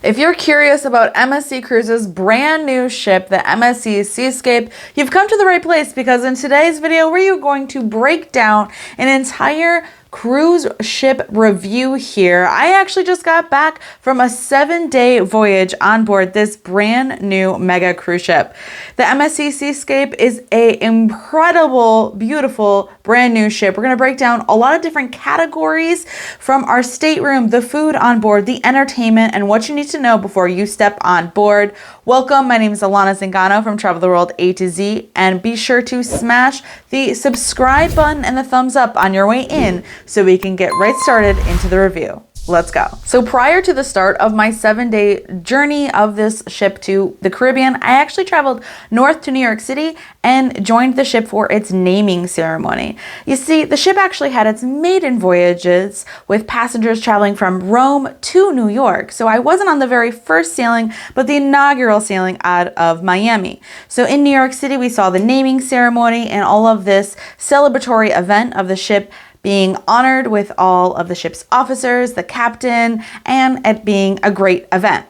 If you're curious about MSC Cruises' brand new ship, the MSC Seascape, you've come to the right place because in today's video, we're going to break down an entire cruise ship review here. I actually just got back from a 7-day voyage on board this brand new mega cruise ship. The MSC Seascape is an incredible, beautiful, brand new ship. We're going to break down a lot of different categories from our stateroom, the food on board, the entertainment, and what you need to know before you step on board. Welcome, my name is Alana Zingano from Travel the World A to Z, and be sure to smash the subscribe button and the thumbs up on your way in so we can get right started into the review. Let's go. So prior to the start of my 7-day journey of this ship to the Caribbean, I actually traveled north to New York City and joined the ship for its naming ceremony. You see, the ship actually had its maiden voyages with passengers traveling from Rome to New York. So I wasn't on the very first sailing, but the inaugural sailing out of Miami. So in New York City, we saw the naming ceremony and all of this celebratory event of the ship being honored with all of the ship's officers, the captain, and it being a great event.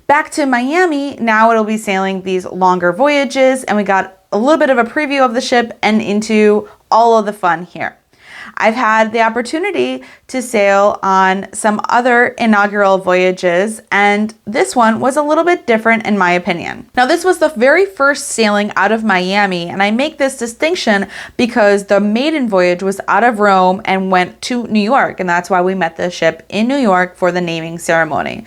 Back to Miami, now it'll be sailing these longer voyages, and we got a little bit of a preview of the ship and into all of the fun here. I've had the opportunity to sail on some other inaugural voyages, and this one was a little bit different in my opinion. Now, this was the very first sailing out of Miami, and I make this distinction because the maiden voyage was out of Rome and went to New York, and that's why we met the ship in New York for the naming ceremony.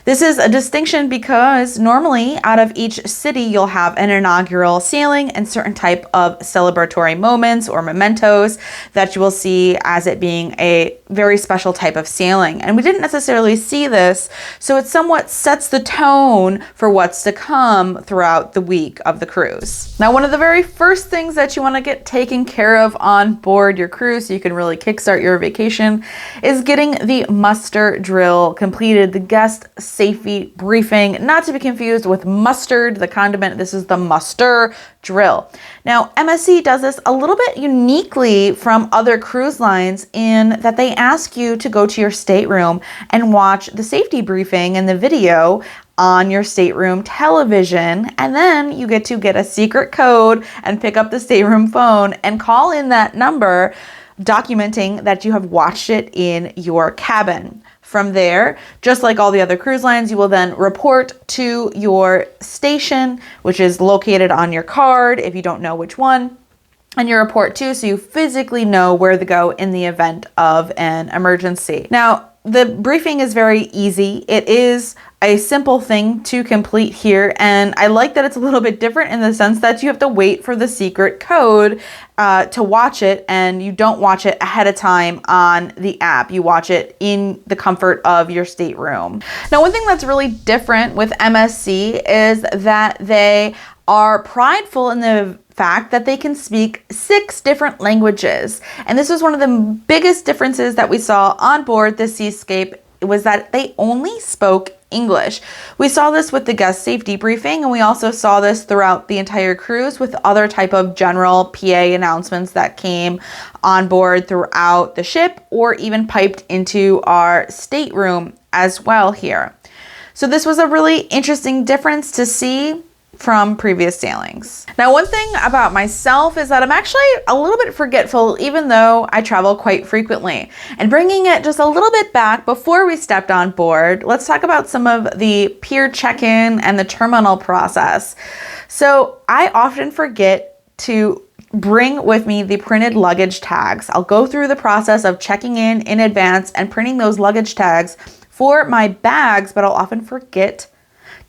This is a distinction because normally out of each city, you'll have an inaugural sailing and certain type of celebratory moments or mementos that you will see as it being a very special type of sailing. And we didn't necessarily see this, so it somewhat sets the tone for what's to come throughout the week of the cruise. Now, one of the very first things that you want to get taken care of on board your cruise so you can really kickstart your vacation is getting the muster drill completed, the guest safety briefing, not to be confused with mustard, the condiment. This is the muster drill. Now, MSC does this a little bit uniquely from other cruise lines in that they ask you to go to your stateroom and watch the safety briefing and the video on your stateroom television, and then you get to get a secret code and pick up the stateroom phone and call in that number, documenting that you have watched it in your cabin. From there, just like all the other cruise lines, you will then report to your station, which is located on your card if you don't know which one, and your report too, so you physically know where to go in the event of an emergency. Now, the briefing is very easy. It is a simple thing to complete here, and I like that it's a little bit different in the sense that you have to wait for the secret code to watch it, and you don't watch it ahead of time on the app. You watch it in the comfort of your stateroom. Now, one thing that's really different with MSC is that they are prideful in the fact that they can speak 6 different languages. And this was one of the biggest differences that we saw on board the Seascape, was that they only spoke English. We saw this with the guest safety briefing, and we also saw this throughout the entire cruise with other type of general PA announcements that came on board throughout the ship or even piped into our stateroom as well here. So this was a really interesting difference to see from previous sailings. Now, one thing about myself is that I'm actually a little bit forgetful, even though I travel quite frequently. And bringing it just a little bit back before we stepped on board, let's talk about some of the pier check-in and the terminal process. So I often forget to bring with me the printed luggage tags. I'll go through the process of checking in advance and printing those luggage tags for my bags, but I'll often forget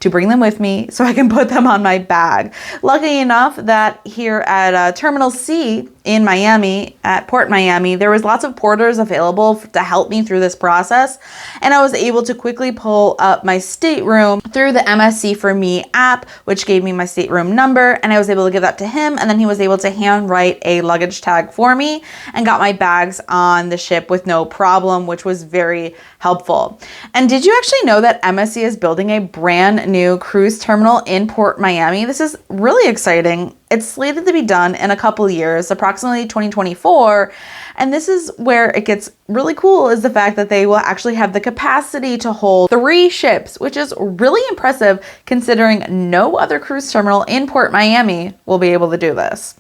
to bring them with me so I can put them on my bag. Lucky enough that here at Terminal C in Miami, at Port Miami, there was lots of porters available to help me through this process. And I was able to quickly pull up my stateroom through the MSC For Me app, which gave me my stateroom number. And I was able to give that to him. And then he was able to handwrite a luggage tag for me and got my bags on the ship with no problem, which was very helpful. And did you actually know that MSC is building a brand new cruise terminal in Port Miami? This is really exciting. It's slated to be done in a couple years, approximately 2024. And this is where it gets really cool, is the fact that they will actually have the capacity to hold 3 ships, which is really impressive considering no other cruise terminal in Port Miami will be able to do this.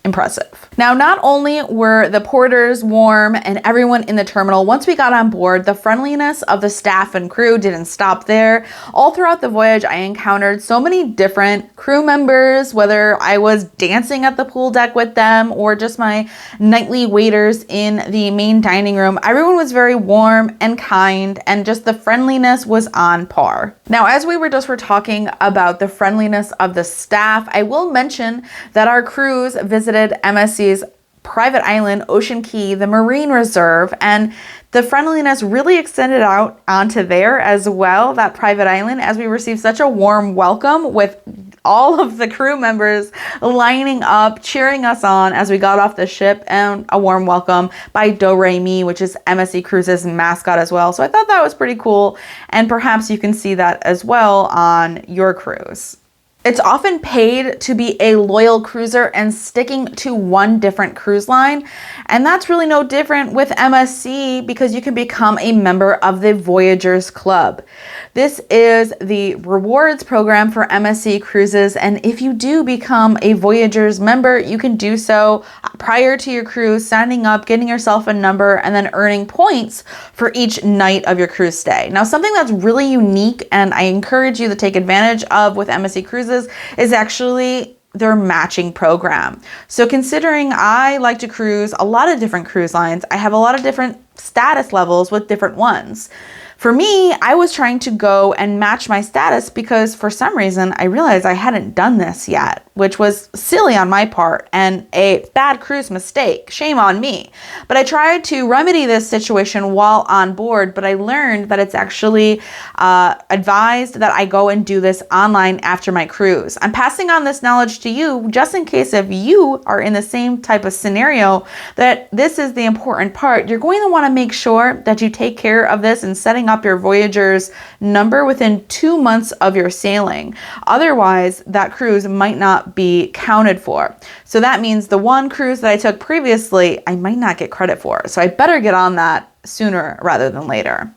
Impressive. Now, not only were the porters warm and everyone in the terminal, once we got on board, the friendliness of the staff and crew didn't stop there. All throughout the voyage, I encountered so many different crew members, whether I was dancing at the pool deck with them or just my nightly waiters in the main dining room. Everyone was very warm and kind, and just the friendliness was on par. Now, as we were talking about the friendliness of the staff, I will mention that our cruise visited MSC's private island, Ocean Key, the Marine Reserve, and the friendliness really extended out onto there as well, that private island, as we received such a warm welcome with all of the crew members lining up, cheering us on as we got off the ship, and a warm welcome by Do Re Mi, which is MSC Cruises mascot as well. So I thought that was pretty cool, and perhaps you can see that as well on your cruise. It's often paid to be a loyal cruiser and sticking to one different cruise line. And that's really no different with MSC, because you can become a member of the Voyagers Club. This is the rewards program for MSC Cruises. And if you do become a Voyagers member, you can do so prior to your cruise, signing up, getting yourself a number, and then earning points for each night of your cruise stay. Now, something that's really unique and I encourage you to take advantage of with MSC Cruises is actually their matching program. So considering I like to cruise a lot of different cruise lines, I have a lot of different status levels with different ones. For me, I was trying to go and match my status because for some reason I realized I hadn't done this yet, which was silly on my part and a bad cruise mistake. Shame on me. But I tried to remedy this situation while on board, but I learned that it's actually advised that I go and do this online after my cruise. I'm passing on this knowledge to you just in case if you are in the same type of scenario, that this is the important part. You're going to want to make sure that you take care of this and setting up your Voyagers number within 2 months of your sailing. Otherwise, that cruise might not be counted for. So that means the one cruise that I took previously, I might not get credit for. So I better get on that sooner rather than later.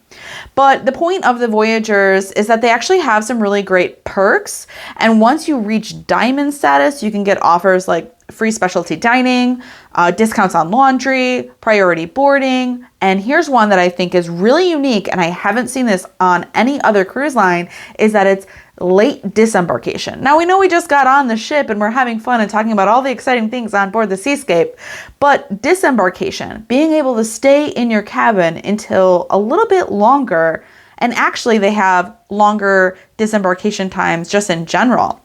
But the point of the Voyagers is that they actually have some really great perks. And once you reach diamond status, you can get offers like free specialty dining, discounts on laundry, priority boarding. And here's one that I think is really unique, and I haven't seen this on any other cruise line, is that it's late disembarkation. Now, we know we just got on the ship and we're having fun and talking about all the exciting things on board the Seascape, but disembarkation, being able to stay in your cabin until a little bit longer, and actually they have longer disembarkation times just in general.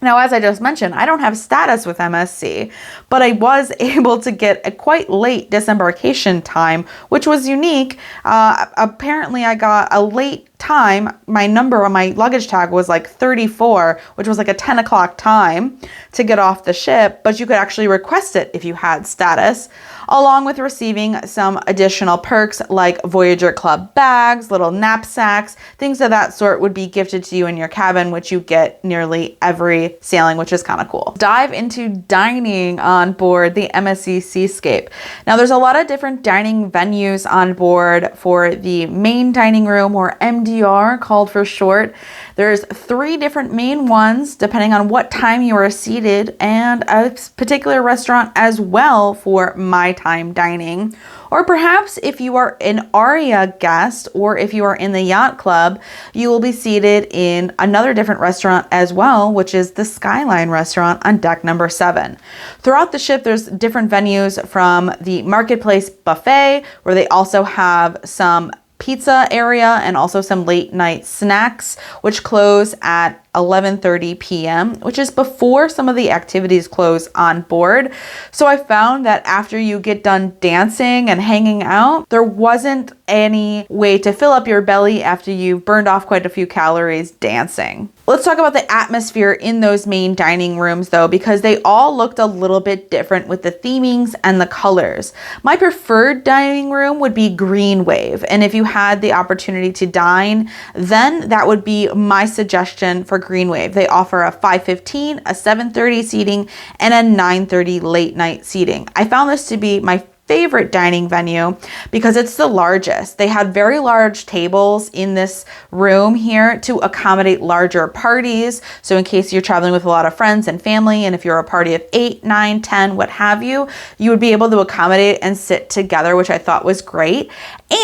Now, as I just mentioned, I don't have status with MSC, but I was able to get a quite late disembarkation time, which was unique. Apparently, I got a late time. My number on my luggage tag was like 34, which was like a 10 o'clock time to get off the ship, but you could actually request it if you had status, along with receiving some additional perks like Voyager Club bags, little knapsacks, things of that sort would be gifted to you in your cabin, which you get nearly every sailing, which is kind of cool. Dive into dining on board the MSC Seascape. Now, there's a lot of different dining venues on board for the main dining room, or MDR called for short. There's 3 different main ones depending on what time you are seated, and a particular restaurant as well for my time dining. Or perhaps if you are an Aria guest, or if you are in the yacht club, you will be seated in another different restaurant as well, which is the Skyline restaurant on deck number 7. Throughout the ship, there's different venues, from the Marketplace buffet, where they also have some pizza area and also some late night snacks, which close at 11:30 p.m., which is before some of the activities close on board. So I found that after you get done dancing and hanging out, there wasn't any way to fill up your belly after you've burned off quite a few calories dancing. Let's talk about the atmosphere in those main dining rooms though, because they all looked a little bit different with the themings and the colors. My preferred dining room would be Green Wave, and if you had the opportunity to dine, then that would be my suggestion for Green Wave. They offer a 5:15, a 7:30 seating, and a 9:30 late night seating. I found this to be my favorite dining venue because it's the largest. They had very large tables in this room here to accommodate larger parties. So in case you're traveling with a lot of friends and family, and if you're a party of 8, 9, 10, what have you, you would be able to accommodate and sit together, which I thought was great.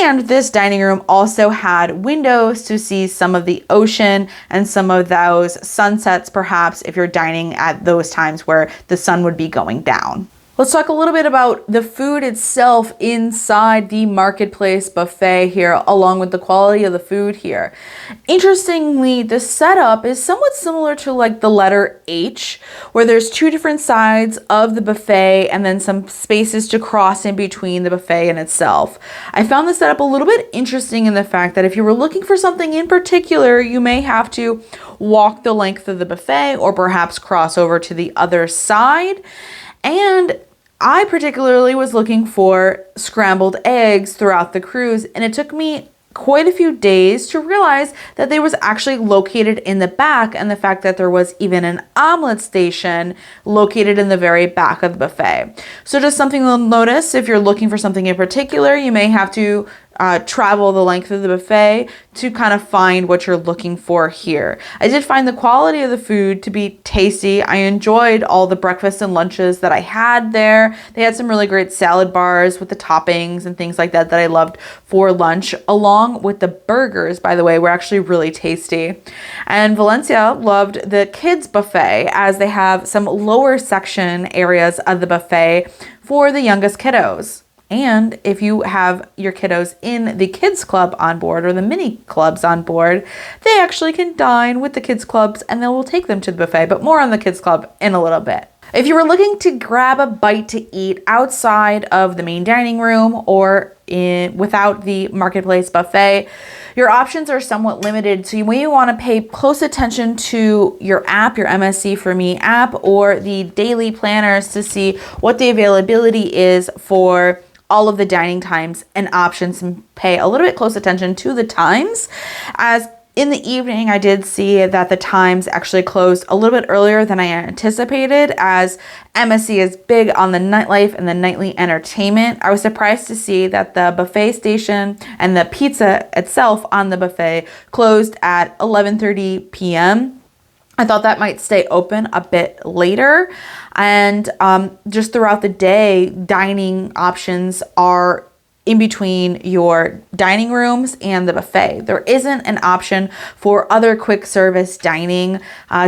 And this dining room also had windows to see some of the ocean and some of those sunsets, perhaps if you're dining at those times where the sun would be going down. Let's talk a little bit about the food itself inside the marketplace buffet here, along with the quality of the food here. Interestingly, the setup is somewhat similar to like the letter H, where there's 2 different sides of the buffet and then some spaces to cross in between the buffet in itself. I found the setup a little bit interesting in the fact that if you were looking for something in particular, you may have to walk the length of the buffet or perhaps cross over to the other side. And I particularly was looking for scrambled eggs throughout the cruise, and it took me quite a few days to realize that they was actually located in the back, and the fact that there was even an omelet station located in the very back of the buffet. So just something you'll notice if you're looking for something in particular, you may have to travel the length of the buffet to kind of find what you're looking for here. I did find the quality of the food to be tasty. I enjoyed all the breakfasts and lunches that I had there. They had some really great salad bars with the toppings and things like that that I loved for lunch, along with the burgers, by the way, were actually really tasty. And Valencia loved the kids buffet, as they have some lower section areas of the buffet for the youngest kiddos. And if you have your kiddos in the kids club on board, or the mini clubs on board, they actually can dine with the kids clubs and they will take them to the buffet, but more on the kids club in a little bit. If you were looking to grab a bite to eat outside of the main dining room or without the marketplace buffet, your options are somewhat limited. So you may want to pay close attention to your app, your MSC For Me app, or the daily planners to see what the availability is for all of the dining times and options, and pay a little bit close attention to the times, as in the evening I did see that the times actually closed a little bit earlier than I anticipated, as MSC is big on the nightlife and the nightly entertainment. I was surprised to see that the buffet station and the pizza itself on the buffet closed at 11:30 p.m. I thought that might stay open a bit later. And just throughout the day, dining options are in between your dining rooms and the buffet. There isn't an option for other quick service dining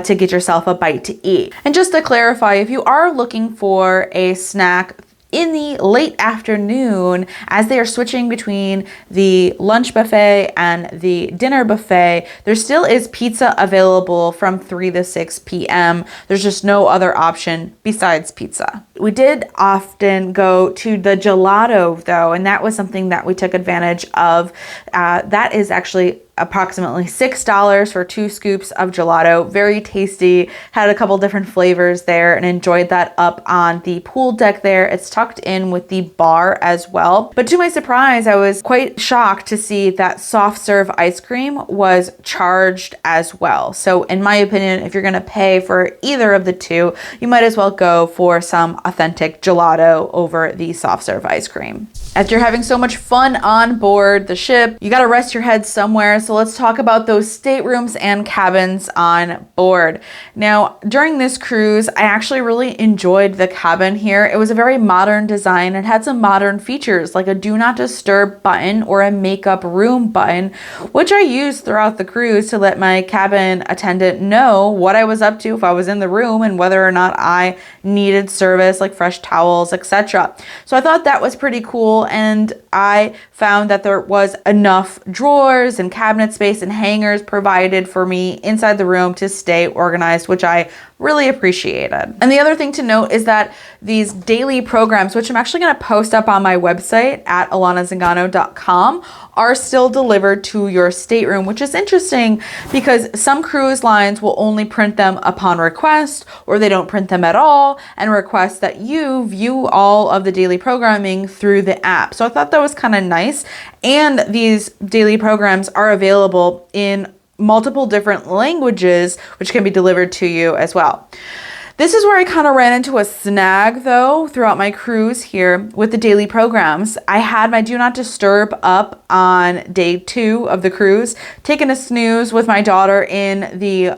to get yourself a bite to eat. And just to clarify, if you are looking for a snack in the late afternoon, as they are switching between the lunch buffet and the dinner buffet, there still is pizza available from 3 to 6 p.m. There's just no other option besides pizza. We did often go to the gelato though, and that was something that we took advantage of. That is actually approximately $6 for 2 scoops of gelato. Very tasty. Had a couple different flavors there and enjoyed that up on the pool deck there. It's tucked in with the bar as well. But to my surprise, I was quite shocked to see that soft serve ice cream was charged as well. So in my opinion, if you're going to pay for either of the two, you might as well go for some authentic gelato over the soft serve ice cream. As you're having so much fun on board the ship, you got to rest your head somewhere. So let's talk about those staterooms and cabins on board. Now, during this cruise, I actually really enjoyed the cabin here. It was a very modern design. It had some modern features like a do not disturb button or a makeup room button, which I used throughout the cruise to let my cabin attendant know what I was up to if I was in the room and whether or not I needed service like fresh towels, etc. So I thought that was pretty cool. And I found that there was enough drawers and cabinet space and hangers provided for me inside the room to stay organized, which I really appreciated. And the other thing to note is that these daily programs, which I'm actually going to post up on my website at alanazingano.com, are still delivered to your stateroom, which is interesting because some cruise lines will only print them upon request, or they don't print them at all and request that you view all of the daily programming through the app. So I thought that was kind of nice. And these daily programs are available in multiple different languages, which can be delivered to you as well. This is where I kind of ran into a snag though throughout my cruise here with the daily programs. I had my do not disturb up on day 2 of the cruise, taking a snooze with my daughter in the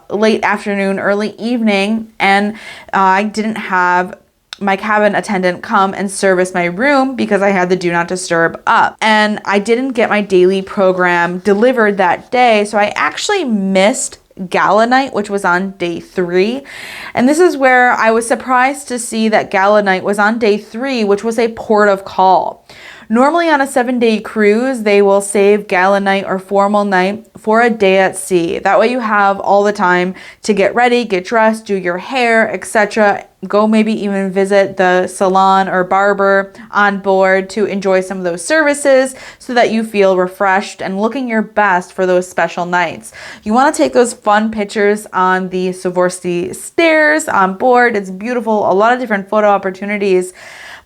late afternoon, early evening, and I didn't have my cabin attendant come and service my room because I had the do not disturb up, and I didn't get my daily program delivered that day, so I actually missed Gala Night, which was on day 3. And this is where I was surprised to see that Gala Night was on day 3, which was a port of call. Normally on a 7-day cruise, they will save Gala Night or formal night for a day at sea. That way you have all the time to get ready, get dressed, do your hair, etc. Go maybe even visit the salon or barber on board to enjoy some of those services so that you feel refreshed and looking your best for those special nights. You want to take those fun pictures on the Savorsky stairs on board. It's beautiful, a lot of different photo opportunities,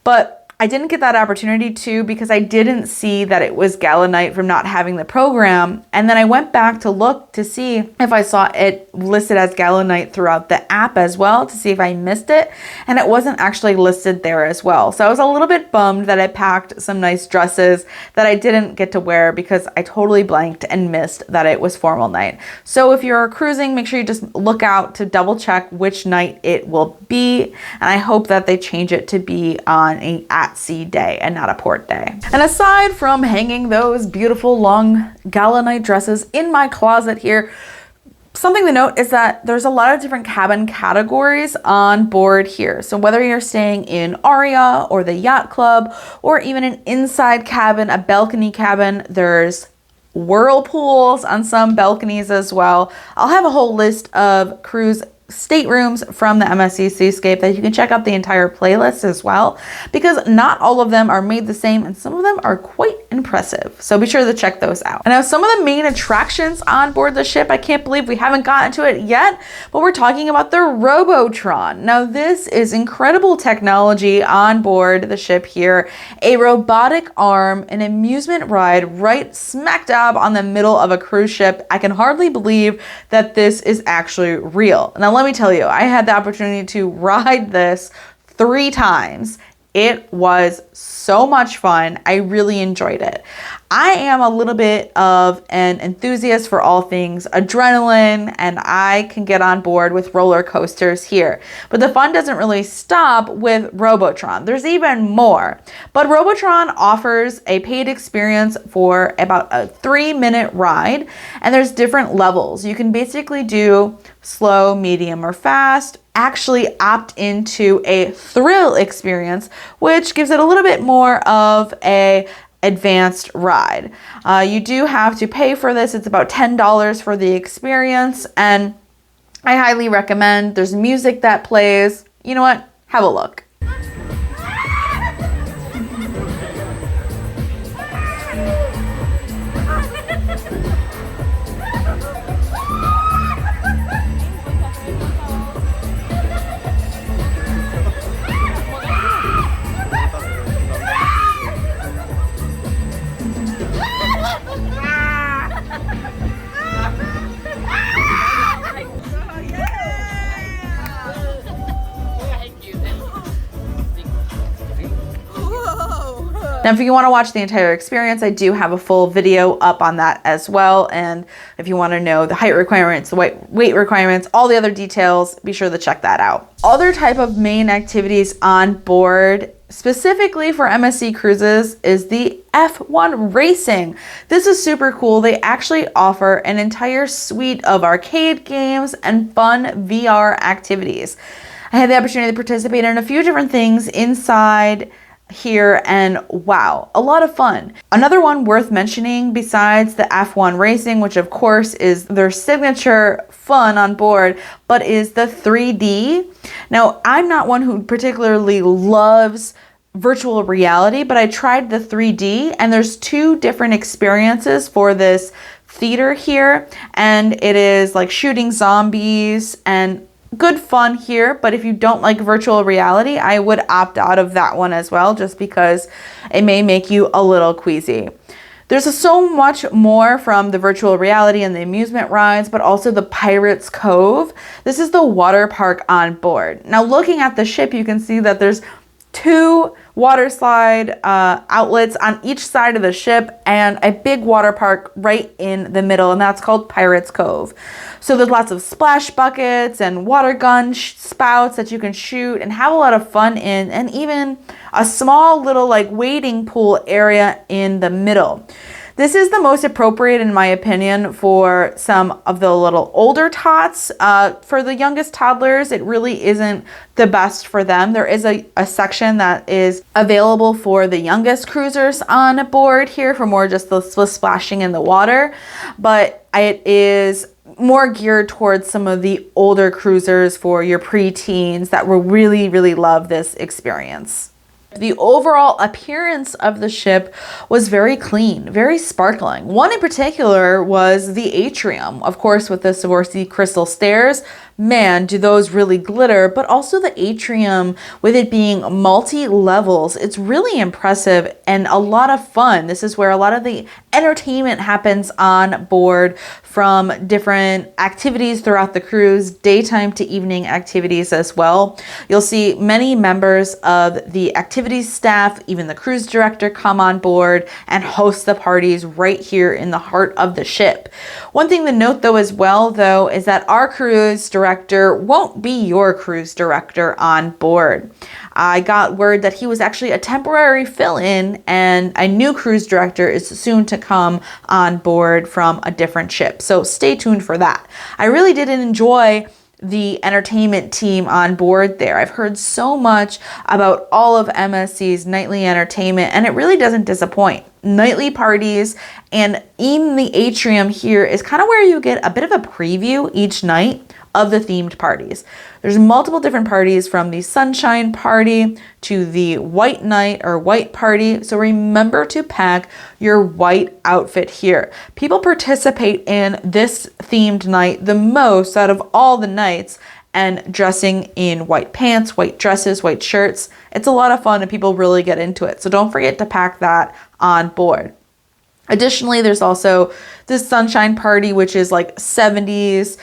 but I didn't get that opportunity to because I didn't see that it was Gala Night from not having the program. And then I went back to look to see if I saw it listed as Gala Night throughout the app as well to see if I missed it. And it wasn't actually listed there as well. So I was a little bit bummed that I packed some nice dresses that I didn't get to wear because I totally blanked and missed that it was formal night. So if you're cruising, make sure you just look out to double check which night it will be. And I hope that they change it to be on a at-sea day and not a port day. And aside from hanging those beautiful long Gala Night dresses in my closet here, something to note is that there's a lot of different cabin categories on board here. So whether you're staying in Aria or the Yacht Club or even an inside cabin, a balcony cabin, there's whirlpools on some balconies as well. I'll have a whole list of cruise staterooms from the MSC Seascape that you can check out the entire playlist as well, because not all of them are made the same and some of them are quite impressive. So be sure to check those out. And now some of the main attractions on board the ship, I can't believe we haven't gotten to it yet, but we're talking about the Robotron. Now this is incredible technology on board the ship here, a robotic arm, an amusement ride right smack dab on the middle of a cruise ship. I can hardly believe that this is actually real. Now let me tell you, I had the opportunity to ride this 3 times. It was so much fun. I really enjoyed it. I am a little bit of an enthusiast for all things adrenaline, and I can get on board with roller coasters here. But the fun doesn't really stop with Robotron. There's even more. But Robotron offers a paid experience for about a 3-minute ride, and there's different levels. You can basically do slow, medium, or fast. Actually opt into a thrill experience, which gives it a little bit more of a advanced ride. You do have to pay for this. It's about $10 for the experience, and I highly recommend. There's music that plays. You know what? Have a look. Now, if you want to watch the entire experience, I do have a full video up on that as well. And if you want to know the height requirements, the weight requirements, all the other details, be sure to check that out. Other type of main activities on board, specifically for MSC Cruises, is the F1 racing. This is super cool. They actually offer an entire suite of arcade games and fun VR activities. I had the opportunity to participate in a few different things inside here, and wow, a lot of fun. Another one worth mentioning besides the F1 racing, which of course is their signature fun on board, but is the 3D. Now, I'm not one who particularly loves virtual reality, but I tried the 3D, and there's 2 different experiences for this theater here, and it is like shooting zombies and good fun here. But if you don't like virtual reality, I would opt out of that one as well, just because it may make you a little queasy. There's so much more from the virtual reality and the amusement rides, but also the Pirates Cove. This is the water park on board. Now, looking at the ship, you can see that there's 2 water slide outlets on each side of the ship and a big water park right in the middle, and that's called Pirates Cove. So there's lots of splash buckets and water gun spouts that you can shoot and have a lot of fun in, and even a small little like wading pool area in the middle. This is the most appropriate, in my opinion, for some of the little older tots. For the youngest toddlers, it really isn't the best for them. There is a section that is available for the youngest cruisers on board here for more just the splashing in the water, but it is more geared towards some of the older cruisers for your preteens that will really, really love this experience. The overall appearance of the ship was very clean, very sparkling. One in particular was the atrium, of course, with the Swarovski crystal stairs. Man, do those really glitter, but also the atrium with it being multi-levels. It's really impressive and a lot of fun. This is where a lot of the entertainment happens on board, from different activities throughout the cruise, daytime to evening activities as well. You'll see many members of the activities staff, even the cruise director, come on board and host the parties right here in the heart of the ship. One thing to note though as well though is that our cruise director won't be your cruise director on board. I got word that he was actually a temporary fill-in, and a new cruise director is soon to come on board from a different ship. So stay tuned for that. I really did enjoy the entertainment team on board there. I've heard so much about all of MSC's nightly entertainment, and it really doesn't disappoint. Nightly parties, and in the atrium here is kind of where you get a bit of a preview each night of the themed parties. There's multiple different parties, from the sunshine party to the white night or white party. So remember to pack your white outfit here. People participate in this themed night the most out of all the nights, and dressing in white pants, white dresses, white shirts. It's a lot of fun and people really get into it. So don't forget to pack that on board. Additionally, there's also this sunshine party, which is like 70s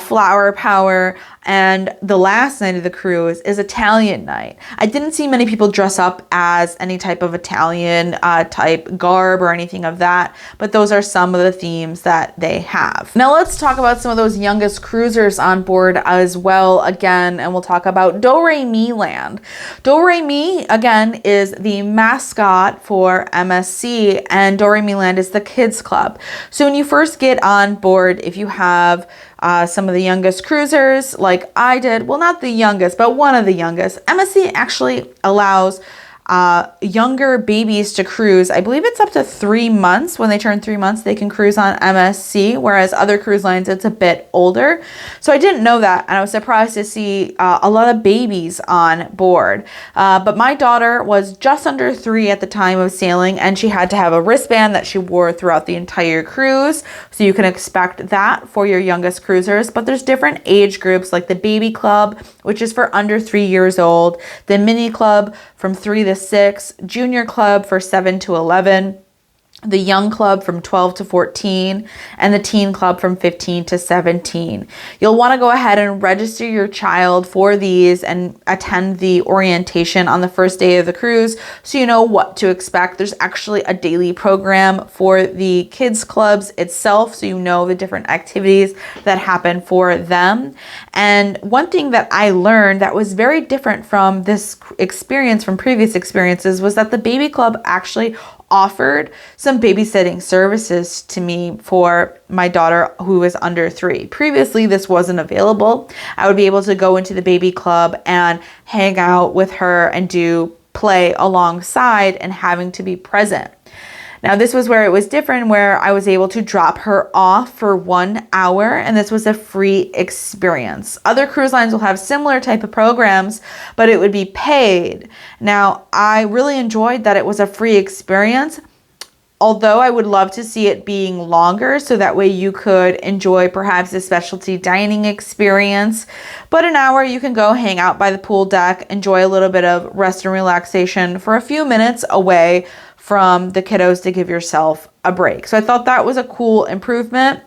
flower power. And the last night of the cruise is Italian night. I didn't see many people dress up as any type of Italian type garb or anything of that, but those are some of the themes that they have. Now let's talk about some of those youngest cruisers on board as well again, and we'll talk about Do-Re-Mi Land. Do-Re-Mi, again, is the mascot for MSC, and Do-Re-Mi Land is the kids club. So when you first get on board, if you have some of the youngest cruisers like I did, well, not the youngest, but one of the youngest, MSC actually allows younger babies to cruise. I believe it's up to 3 months. When they turn 3 months, they can cruise on MSC, whereas other cruise lines, it's a bit older. So I didn't know that, and I was surprised to see a lot of babies on board. But my daughter was just under 3 at the time of sailing, and she had to have a wristband that she wore throughout the entire cruise. So you can expect that for your youngest cruisers. But there's different age groups, like the baby club, which is for under 3 years old, the mini club from 3 to 6, junior club for 7 to 11, the young club from 12 to 14, and the teen club from 15 to 17. You'll want to go ahead and register your child for these and attend the orientation on the first day of the cruise so you know what to expect. There's actually a daily program for the kids clubs itself, so you know the different activities that happen for them. And one thing that I learned that was very different from this experience, from previous experiences, was that the baby club actually offered some babysitting services to me for my daughter who is under 3. Previously, this wasn't available. I would be able to go into the baby club and hang out with her and do play alongside and having to be present. Now, this was where it was different, where I was able to drop her off for 1 hour, and this was a free experience. Other cruise lines will have similar type of programs, but it would be paid. Now, I really enjoyed that it was a free experience, although I would love to see it being longer, so that way you could enjoy perhaps a specialty dining experience. But an hour, you can go hang out by the pool deck, enjoy a little bit of rest and relaxation for a few minutes away from the kiddos to give yourself a break. So I thought that was a cool improvement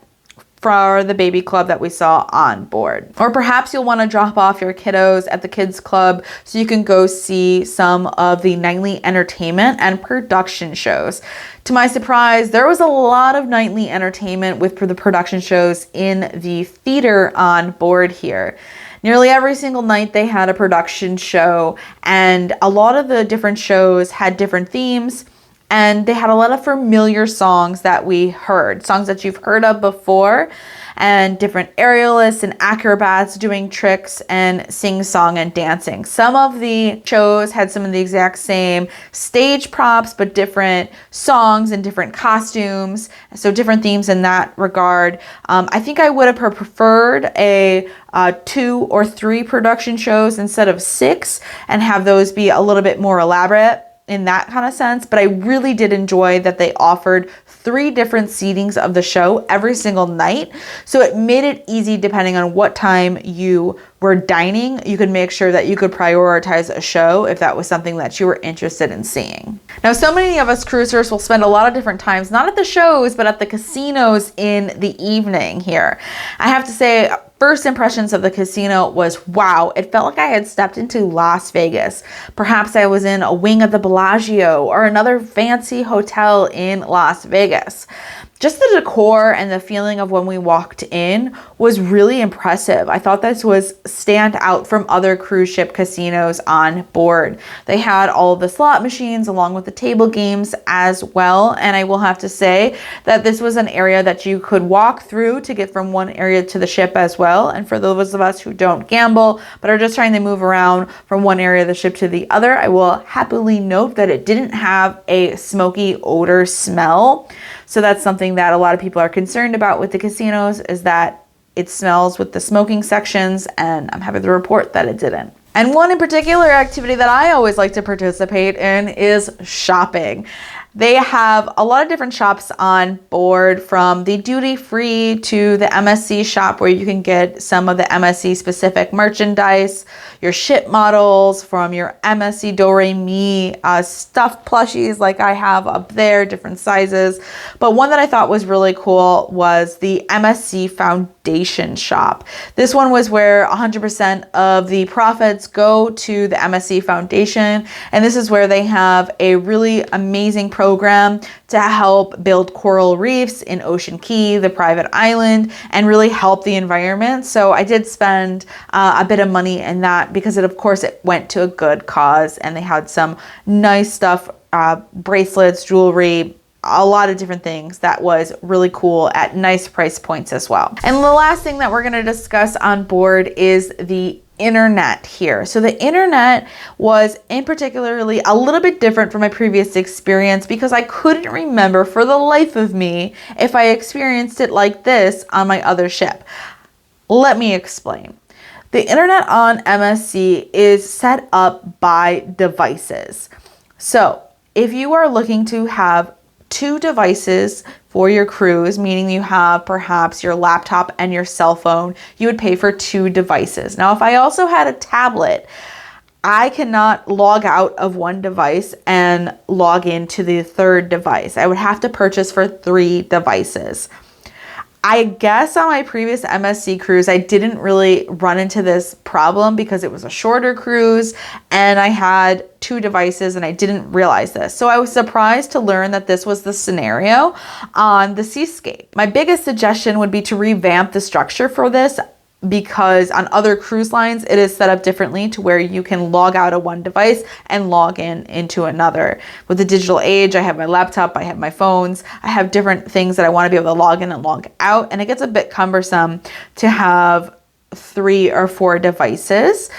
for the baby club that we saw on board. Or perhaps you'll want to drop off your kiddos at the kids club so you can go see some of the nightly entertainment and production shows. To my surprise, there was a lot of nightly entertainment with the production shows in the theater on board here. Nearly every single night they had a production show, and a lot of the different shows had different themes. And they had a lot of familiar songs that we heard, songs that you've heard of before, and different aerialists and acrobats doing tricks and sing-song and dancing. Some of the shows had some of the exact same stage props, but different songs and different costumes, so different themes in that regard. I think I would have preferred a 2 or 3 production shows instead of 6, and have those be a little bit more elaborate in that kind of sense. But I really did enjoy that they offered 3 different seatings of the show every single night. So it made it easy, depending on what time you were dining, you could make sure that you could prioritize a show if that was something that you were interested in seeing. Now, so many of us cruisers will spend a lot of different times, not at the shows, but at the casinos in the evening here. I have to say, first impressions of the casino was, wow, it felt like I had stepped into Las Vegas. Perhaps I was in a wing of the Bellagio or another fancy hotel in Las Vegas. Just the decor and the feeling of when we walked in was really impressive. I thought this was stand out from other cruise ship casinos on board. They had all of the slot machines along with the table games as well. And I will have to say that this was an area that you could walk through to get from one area to the ship as well. And for those of us who don't gamble, but are just trying to move around from one area of the ship to the other, I will happily note that it didn't have a smoky odor smell. So that's something that a lot of people are concerned about with the casinos, is that it smells with the smoking sections, and I'm happy to report that it didn't. And one in particular activity that I always like to participate in is shopping. They have a lot of different shops on board, from the duty free to the MSC shop, where you can get some of the MSC specific merchandise, your ship models from your MSC Do-Re-Mi stuffed plushies like I have up there, different sizes. But one that I thought was really cool was the MSC Foundation shop. This one was where 100% of the profits go to the MSC Foundation. And this is where they have a really amazing program to help build coral reefs in Ocean Key, the private island, and really help the environment. So I did spend a bit of money in that, because it, of course, it went to a good cause, and they had some nice stuff, bracelets, jewelry, a lot of different things that was really cool at nice price points as well. And the last thing that we're going to discuss on board is the internet here. So the internet was in particularly a little bit different from my previous experience, because I couldn't remember for the life of me if I experienced it like this on my other ship. Let me explain. The internet on MSC is set up by devices. So if you are looking to have 2 devices for your cruise, meaning you have perhaps your laptop and your cell phone, you would pay for 2 devices. Now, if I also had a tablet, I cannot log out of one device and log into the third device. I would have to purchase for 3 devices. I guess on my previous MSC cruise, I didn't really run into this problem because it was a shorter cruise and I had 2 devices and I didn't realize this. So I was surprised to learn that this was the scenario on the Seascape. My biggest suggestion would be to revamp the structure for this, because on other cruise lines, it is set up differently to where you can log out of one device and log in into another. With the digital age, I have my laptop, I have my phones, I have different things that I want to be able to log in and log out, and it gets a bit cumbersome to have 3 or 4 devices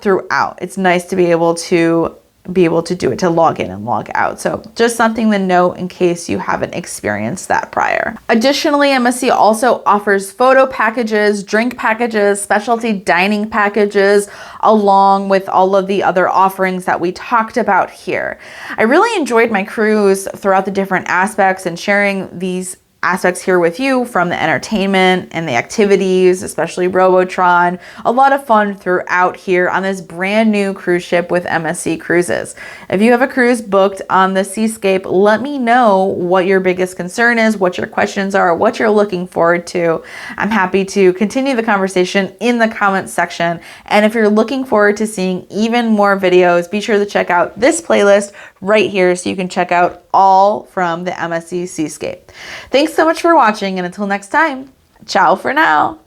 throughout. It's nice to be able to do it, to log in and log out. So just something to note in case you haven't experienced that prior. Additionally, MSC also offers photo packages, drink packages, specialty dining packages, along with all of the other offerings that we talked about here. I really enjoyed my cruise throughout the different aspects and sharing these aspects here with you, from the entertainment and the activities, especially Robotron. A lot of fun throughout here on this brand new cruise ship with MSC Cruises. If you have a cruise booked on the Seascape, let me know what your biggest concern is, what your questions are, what you're looking forward to. I'm happy to continue the conversation in the comments section. And if you're looking forward to seeing even more videos, be sure to check out this playlist right here so you can check out all from the MSC Seascape. Thanks so much for watching, and until next time, ciao for now.